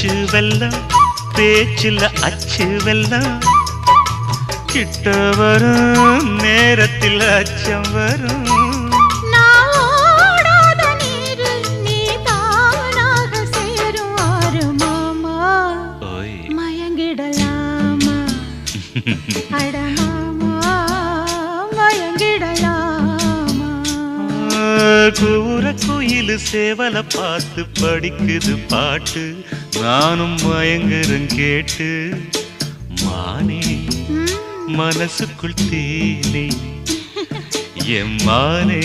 அச்சு வெல்லம் பேச்சில் அச்சு வெல்லம் கிட்ட வரும் நேரத்தில் அச்சம் வரும் கூற குயிலு சேவல பார்த்து படிக்குது பாட்டு நானும் மயங்குறேன் கேட்டு மானே மனசுக்குள் தேனே எம்மானே